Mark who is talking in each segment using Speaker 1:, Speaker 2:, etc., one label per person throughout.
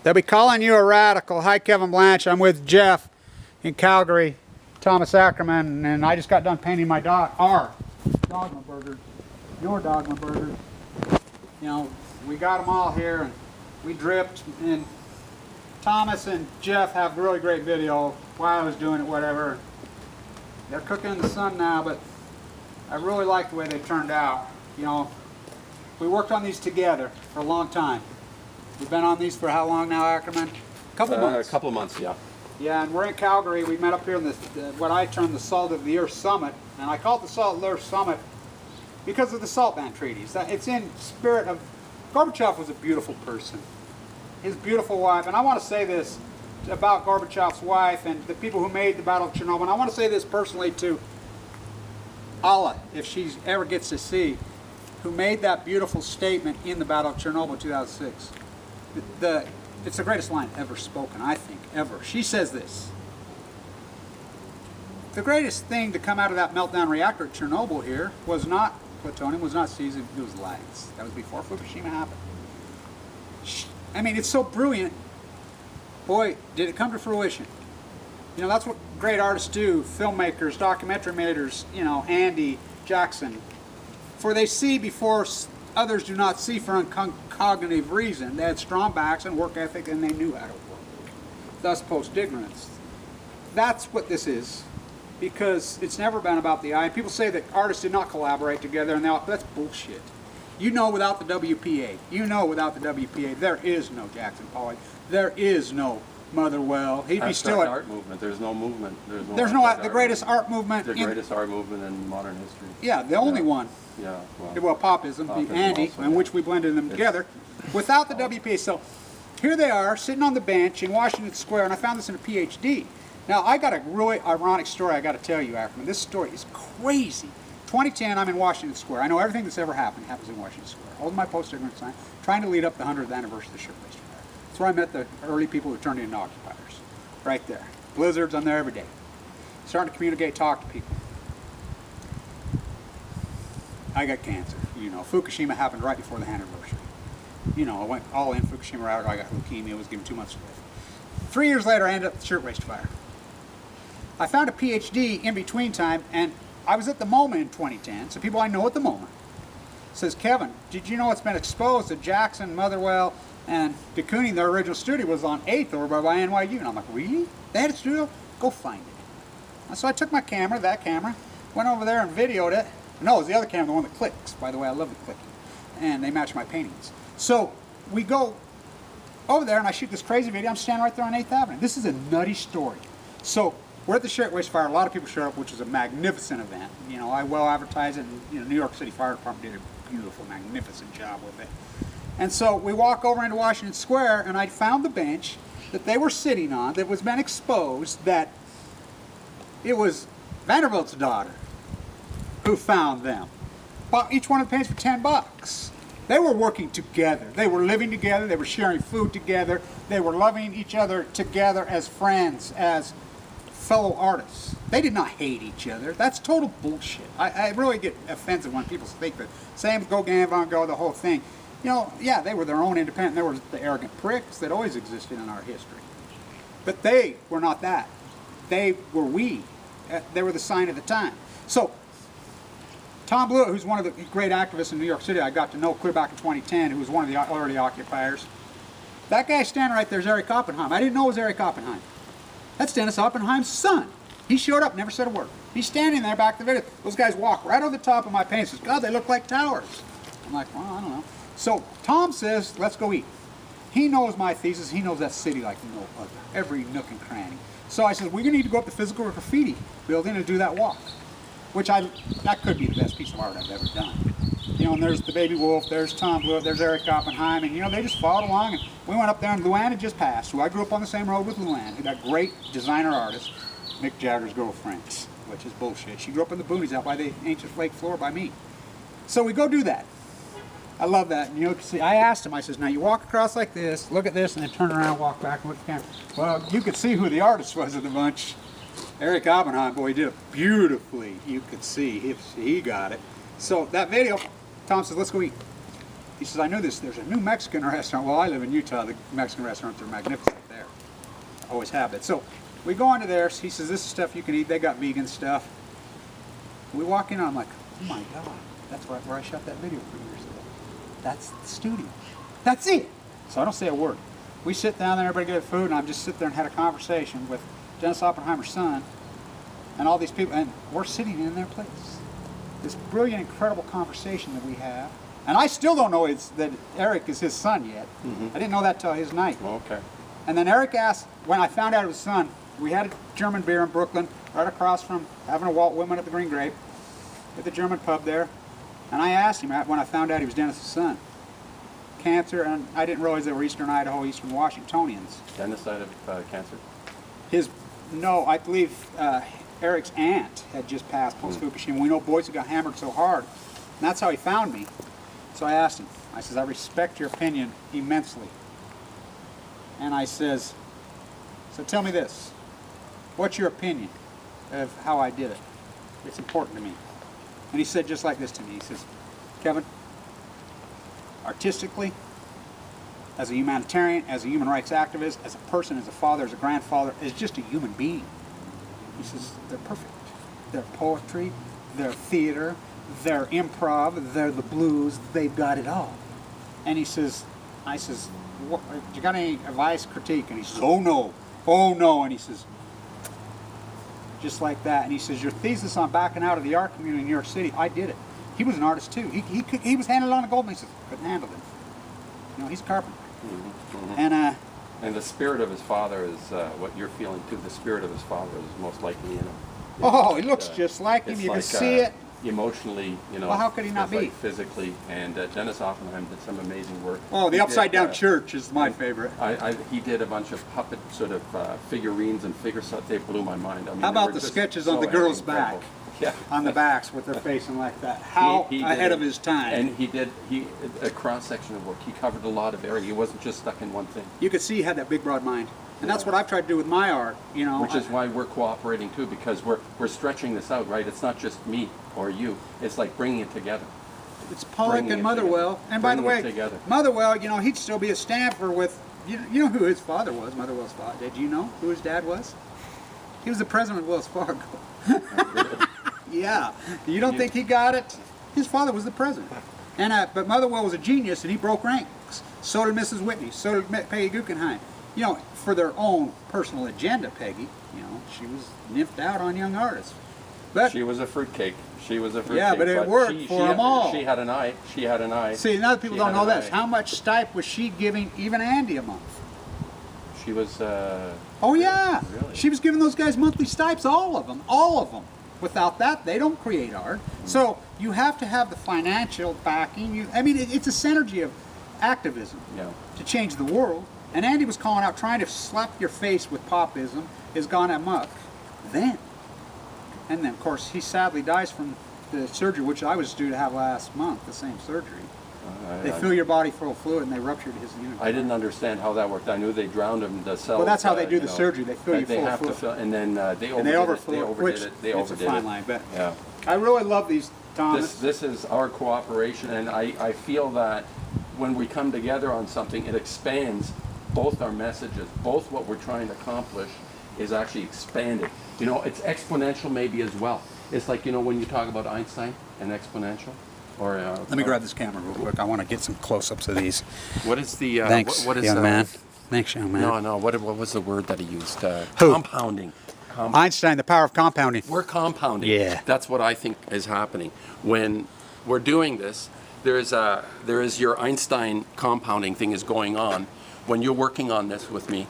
Speaker 1: They'll be calling you a radical. Hi, Kevin Blanch. I'm with Jeff in Calgary, Thomas Ackerman, and I just got done painting my our Dogma Burger, your Dogma Burger. You know, we got them all here, and we dripped, and Thomas and Jeff have a really great video while I was doing it, whatever. They're cooking in the sun now, but I really like the way they turned out. You know, we worked on these together for a long time. We've been on these for how long now, Ackerman? A couple months.
Speaker 2: A couple of months, yeah.
Speaker 1: Yeah, and we're in Calgary. We met up here in what I term the Salt of the Earth Summit, and I call it the Salt of the Earth Summit because of the salt ban treaties. It's in spirit of Gorbachev was a beautiful person. His beautiful wife, and I want to say this about Gorbachev's wife and the people who made the Battle of Chernobyl, and I want to say this personally to Allah, if she ever gets to see, who made that beautiful statement in the Battle of Chernobyl in 2006. It's the greatest line ever spoken, I think, ever. She says this: the greatest thing to come out of that meltdown reactor at Chernobyl here was not plutonium, was not cesium, it was lights. That was before Fukushima happened. I mean, it's so brilliant. Boy, did it come to fruition. You know, that's what great artists do, filmmakers, documentary makers, you know, Andy, Jackson. For they see before others do not see for uncognitive reason. They had strong backs and work ethic, and they knew how to work. Thus, post-ignorance. That's what this is, because it's never been about the eye. People say that artists did not collaborate together, and that's bullshit. You know, without the WPA, there is no Jackson Pollock. There is no Motherwell. He'd be still at
Speaker 2: art movement. There's no movement.
Speaker 1: There's no the greatest art movement.
Speaker 2: The greatest art movement in modern history.
Speaker 1: Yeah, the only one.
Speaker 2: Yeah.
Speaker 1: Well, popism, Andy,
Speaker 2: also,
Speaker 1: in which we blended them together, without the WPA. So here they are sitting on the bench in Washington Square, and I found this in a PhD. Now I got a really ironic story I got to tell you, Ackerman. This story is crazy. 2010, I'm in Washington Square. I know everything that's ever happened happens in Washington Square. Holding my post-ignorance sign, trying to lead up the 100th anniversary of the shirtwaist fire. That's where I met the early people who turned into occupiers. Right there. Blizzards, I'm there every day. Starting to communicate, talk to people. I got cancer. You know, Fukushima happened right before the anniversary. You know, I went all in Fukushima route. I got leukemia, was given 2 months to live. 3 years later, I ended up at the shirtwaist fire. I found a PhD in between time, and I was at the MoMA in 2010, so people I know at the MoMA says, Kevin, did you know it's been exposed that Jackson, Motherwell, and de Kooning, their original studio, was on 8th over by NYU? And I'm like, really? They had a studio? Go find it. And so I took my camera, that camera, went over there and videoed it. No, it was the other camera, the one that clicks. By the way, I love the clicking. And they match my paintings. So we go over there and I shoot this crazy video. I'm standing right there on 8th Avenue. This is a nutty story. So we're at the shirtwaist fire. A lot of people showed up, which is a magnificent event. You know, I well advertised it, and you know, New York City Fire Department did a beautiful, magnificent job with it. And so we walk over into Washington Square, and I found the bench that they were sitting on that was been exposed, that it was Vanderbilt's daughter who found them. Bought each one of the paints for $10. They were working together. They were living together. They were sharing food together. They were loving each other together as friends, as fellow artists. They did not hate each other. That's total bullshit. I really get offensive when people think that same as Gauguin, Van Gogh, the whole thing. You know, yeah, they were their own independent. There were the arrogant pricks that always existed in our history. But they were not that. They were we. They were the sign of the time. So Tom Blewett, who's one of the great activists in New York City I got to know clear back in 2010, who was one of the early occupiers, that guy standing right there is Eric Oppenheim. I didn't know it was Eric Oppenheim. That's Dennis Oppenheim's son. He showed up, never said a word. He's standing there back of the video. Those guys walk right over the top of my paint and says, God, they look like towers. I'm like, well, I don't know. So Tom says, let's go eat. He knows my thesis. He knows that city like no other, every nook and cranny. So I said, we're going to need to go up the physical graffiti building and do that walk, which that could be the best piece of art I've ever done. You know, and there's the Baby Wolf, there's Tom Blewett, there's Eric Oppenheim, and you know, they just followed along, and we went up there, and Luann had just passed, who I grew up on the same road with Luann, that great designer artist, Mick Jagger's girlfriend, which is bullshit. She grew up in the boonies out by the ancient lake floor by me. So we go do that. I love that. And you know, see, I asked him, I says, now you walk across like this, look at this, and then turn around, walk back, and look at the camera. Well, you could see who the artist was of the bunch. Eric Oppenheim, boy, he did it beautifully. You could see he got it. So that video, Tom says, let's go eat. He says, I knew this. There's a new Mexican restaurant. Well, I live in Utah. The Mexican restaurants are magnificent there. Always have been. So we go into theirs. He says, this is stuff you can eat. They got vegan stuff. We walk in, and I'm like, oh my God, that's where I shot that video 3 years ago. That's the studio. That's it. So I don't say a word. We sit down there, everybody get food, and I'm just sit there and had a conversation with Dennis Oppenheimer's son and all these people, and we're sitting in their place. This brilliant, incredible conversation that we have. And I still don't know that Eric is his son yet.
Speaker 2: Mm-hmm.
Speaker 1: I didn't know that till his night.
Speaker 2: Okay.
Speaker 1: And then Eric asked, when I found out it was his son, we had a German beer in Brooklyn, right across from having a Walt Whitman at the Green Grape, at the German pub there. And I asked him when I found out he was Dennis's son. Cancer, and I didn't realize they were Eastern Idaho, Eastern Washingtonians.
Speaker 2: Dennis died of cancer?
Speaker 1: No, I believe Eric's aunt had just passed post-Fukushima. We know boys who got hammered so hard. And that's how he found me. So I asked him, I says, I respect your opinion immensely. And I says, so tell me this, what's your opinion of how I did it? It's important to me. And he said just like this to me, he says, Kevin, artistically, as a humanitarian, as a human rights activist, as a person, as a father, as a grandfather, as just a human being, he says, they're perfect. Their poetry, their theater, their improv, they're the blues, they've got it all. And he says, I says, what, you got any advice, critique? And he says, oh no, and he says, just like that. And he says, your thesis on backing out of the art community in New York City, I did it. He was an artist too. He was handling on a gold, and he says, couldn't handle it. You know, he's a carpenter.
Speaker 2: Mm-hmm.
Speaker 1: And
Speaker 2: the spirit of his father is what you're feeling too. The spirit of his father is most likely in him.
Speaker 1: Oh, he looks just like him. You can see it.
Speaker 2: Emotionally, you know.
Speaker 1: Well, how could he not be?
Speaker 2: Like physically, and Dennis Oppenheim did some amazing work.
Speaker 1: Oh, the Upside Down Church is my favorite.
Speaker 2: He did a bunch of puppet sort of figurines and figure stuff. They blew my mind. I mean,
Speaker 1: how about the sketches on the girl's back?
Speaker 2: Yeah.
Speaker 1: On the backs with their facing like that. How
Speaker 2: he
Speaker 1: ahead of his time.
Speaker 2: And he did a cross-section of work. He covered a lot of area. He wasn't just stuck in one thing.
Speaker 1: You could see he had that big, broad mind. And that's what I've tried to do with my art, you know.
Speaker 2: Which is why we're cooperating too, because we're stretching this out, right? It's not just me or you. It's like bringing it together.
Speaker 1: It's Pollock and Motherwell. And by the way, Motherwell, you know, he'd still be at Stanford with, you know who his father was, Motherwell's father. Did you know who his dad was? He was the president of Wells Fargo. Yeah. You don't think he got it? His father was the president. And but Motherwell was a genius, and he broke ranks. So did Mrs. Whitney. So did Peggy Guggenheim. You know, for their own personal agenda, Peggy, you know, she was nymphed out on young artists. But
Speaker 2: she was a fruitcake. She was a fruitcake.
Speaker 1: Yeah, but it worked for them all.
Speaker 2: She had an eye. She had an eye.
Speaker 1: See, other people don't know this. How much stipe was she giving even Andy a month?
Speaker 2: She was...
Speaker 1: oh, yeah.
Speaker 2: Really?
Speaker 1: She was giving those guys monthly stipes, all of them. All of them. Without that, they don't create art. So you have to have the financial backing. I mean, it's a synergy of activism to change the world. And Andy was calling out, trying to slap your face with popism has gone amok. And then, of course, he sadly dies from the surgery, which I was due to have last month, the same surgery. They fill your body full of fluid, and they ruptured his universe.
Speaker 2: I didn't understand how that worked. I knew they drowned him, the cells.
Speaker 1: Well, that's how they do the surgery. They fill you full of fluid.
Speaker 2: To fill, and then they overdid it.
Speaker 1: It's a fine line, but
Speaker 2: yeah.
Speaker 1: I really love these, Thomas.
Speaker 2: This is our cooperation, and I feel that when we come together on something, it expands both our messages, both what we're trying to accomplish is actually expanded. You know, it's exponential maybe as well. It's like, you know, when you talk about Einstein and exponential, or...
Speaker 1: Let me grab this camera real quick. I want to get some close-ups of these.
Speaker 2: What is the...
Speaker 1: Thanks,
Speaker 2: what is,
Speaker 1: young man. Thanks, young man.
Speaker 2: No, what was the word that he used? Compounding.
Speaker 1: Einstein, the power of compounding.
Speaker 2: We're compounding.
Speaker 1: Yeah.
Speaker 2: That's what I think is happening. When we're doing this, there is your Einstein compounding thing is going on. When you're working on this with me,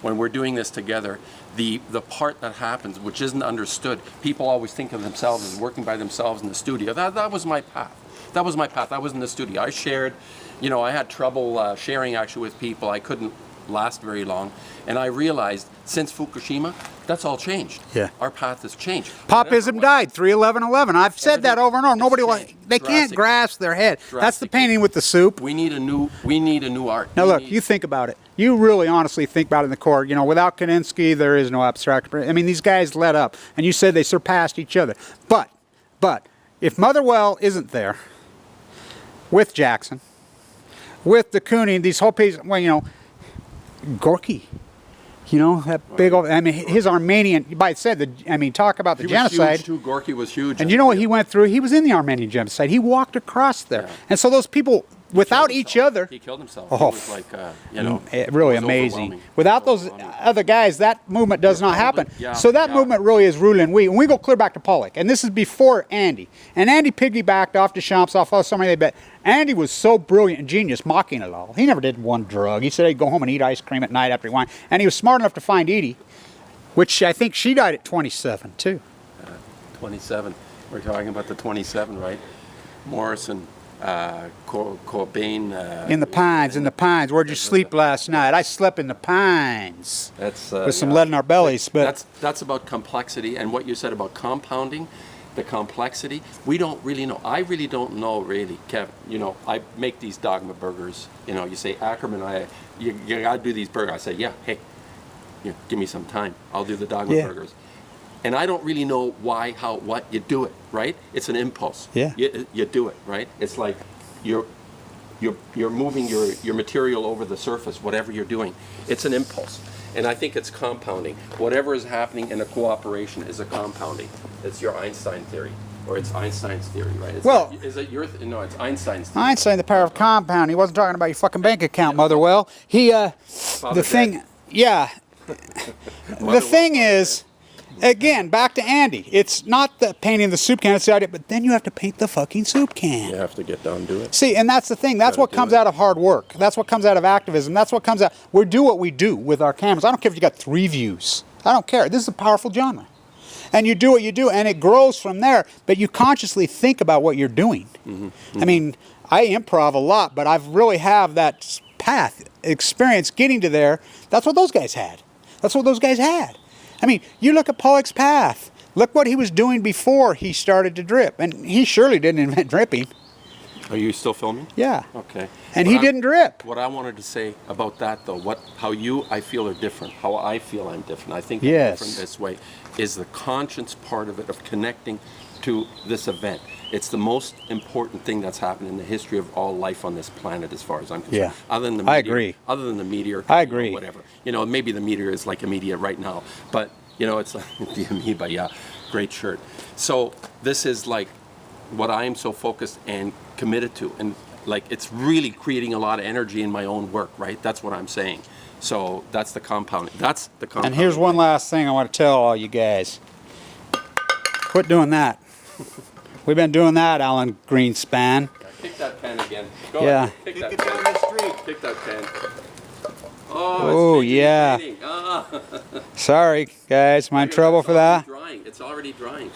Speaker 2: when we're doing this together, the part that happens, which isn't understood, people always think of themselves as working by themselves in the studio. That was my path. That was my path. I was in the studio. I shared, you know, I had trouble sharing actually with people. I couldn't last very long. And I realized since Fukushima, that's all changed.
Speaker 1: Yeah.
Speaker 2: Our path has changed.
Speaker 1: Popism died, 3/11/11. I've said that over and over. Nobody they can't grasp their head. That's the painting with the soup.
Speaker 2: We need a new art.
Speaker 1: Now look, you think about it. You really honestly think about it in the core. You know, without Kandinsky, there is no abstract. I mean, these guys let up. And you said they surpassed each other. But if Motherwell isn't there with Jackson, with de Kooning, these whole pieces, well, you know, Gorky. You know, that big old, I mean, his Armenian, by said, I mean, talk about the genocide.
Speaker 2: Was huge too. Gorky was huge.
Speaker 1: And you know what he went through? He was in the Armenian genocide. He walked across there. Yeah. And so those people, without each other.
Speaker 2: He killed himself.
Speaker 1: Oh,
Speaker 2: he was like, you know.
Speaker 1: Really amazing. Without those other guys, that movement does not happen.
Speaker 2: Yeah,
Speaker 1: so that movement really is ruling we. And we go clear back to Pollock. And this is before Andy. And Andy piggybacked off Deschamps, off somebody they bet. Andy was so brilliant and genius, mocking it all. He never did one drug. He said he'd go home and eat ice cream at night after he won. And he was smart enough to find Edie, which I think she died at 27, too.
Speaker 2: 27. We're talking about the 27, right? Morrison, Cobain.
Speaker 1: In the Pines. Where'd you sleep last night? I slept in the Pines.
Speaker 2: That's
Speaker 1: with some lead in our bellies. But
Speaker 2: that's about complexity, and what you said about compounding. The complexity, we don't really know. I really don't know, really, Kev. You know, I make these Dogma burgers. You know, you say, Ackerman, you gotta do these burgers. I say, yeah, hey, give me some time. I'll do the Dogma burgers. And I don't really know why, how, what. You do it, right? It's an impulse.
Speaker 1: Yeah.
Speaker 2: You do it, right? It's like you're moving your material over the surface, whatever you're doing. It's an impulse. And I think it's compounding. Whatever is happening in a cooperation is a compounding. It's your Einstein theory, or it's Einstein's theory, right? It's
Speaker 1: well,
Speaker 2: is it your? No, it's Einstein's theory.
Speaker 1: Einstein, the power of compound. He wasn't talking about your fucking bank account, Motherwell. He, the thing, yeah. The thing is, again, back to Andy. It's not the painting the soup can, it's the idea, but then you have to paint the fucking soup can.
Speaker 2: You have to get down and do it.
Speaker 1: See, and that's the thing. That's what comes out of hard work. That's what comes out of activism. That's what comes out. We do what we do with our cameras. I don't care if you got 3 views. I don't care. This is a powerful genre. And you do what you do, and it grows from there, but you consciously think about what you're doing. Mm-hmm. Mm-hmm. I mean, I improv a lot, but I've really have that path, experience getting to there. That's what those guys had. That's what those guys had. I mean, you look at Pollock's path. Look what he was doing before he started to drip. And he surely didn't invent dripping.
Speaker 2: Are you still filming?
Speaker 1: Yeah.
Speaker 2: Okay.
Speaker 1: And he didn't drip.
Speaker 2: What I wanted to say about that, though, how I feel are different, how I feel I'm different, I think I'm
Speaker 1: yes.
Speaker 2: different this way, is the conscience part of it, of connecting to this event. It's the most important thing that's happened in the history of all life on this planet, as far as I'm concerned.
Speaker 1: Yeah.
Speaker 2: Other than the meteor,
Speaker 1: I agree.
Speaker 2: Other than the meteor.
Speaker 1: I agree.
Speaker 2: Whatever. You know, maybe the meteor is like a meteor right now, but, you know, it's like the amoeba, yeah, great shirt. So this is like what I am so focused and committed to, and like it's really creating a lot of energy in my own work, right? That's what I'm saying. So that's the compounding. That's the compounding.
Speaker 1: And here's one last thing I want to tell all you guys. Quit doing that. We've been doing that, Alan Greenspan.
Speaker 2: Kick that pen again. Go
Speaker 1: yeah.
Speaker 2: ahead. Kick that pen. Down the street. Kick that pen.
Speaker 1: Oh, yeah. Sorry, guys. Am I in trouble for that?
Speaker 2: Drying. It's already drying.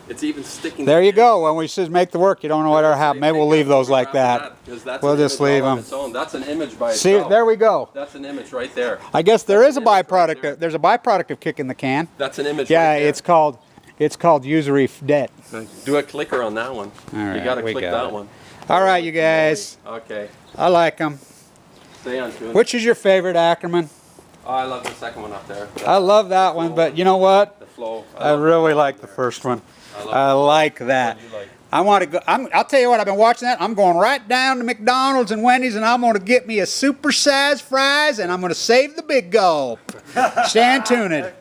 Speaker 2: It's even sticking.
Speaker 1: There you go. When we says make the work, you don't know what'll happen. Maybe we'll leave those like that. We'll just leave them.
Speaker 2: That's an image by itself.
Speaker 1: See, there we go.
Speaker 2: That's an image right there.
Speaker 1: I guess there is a byproduct. There's a byproduct of kicking the can.
Speaker 2: That's an image.
Speaker 1: Yeah,
Speaker 2: right there.
Speaker 1: it's called usury debt.
Speaker 2: Do a clicker on that one.
Speaker 1: All right,
Speaker 2: you got to click that one.
Speaker 1: All right, you guys.
Speaker 2: Okay.
Speaker 1: I like them.
Speaker 2: Stay on tune.
Speaker 1: Which is your favorite, Ackerman?
Speaker 2: Oh, I love the second one up there.
Speaker 1: I love that one, but you know what?
Speaker 2: The flow.
Speaker 1: I really like the first one. I like that.
Speaker 2: What do you like?
Speaker 1: I want to go. I'll tell you what. I've been watching that. I'm going right down to McDonald's and Wendy's, and I'm going to get me a supersized fries, and I'm going to save the big gulp. Stand tuned.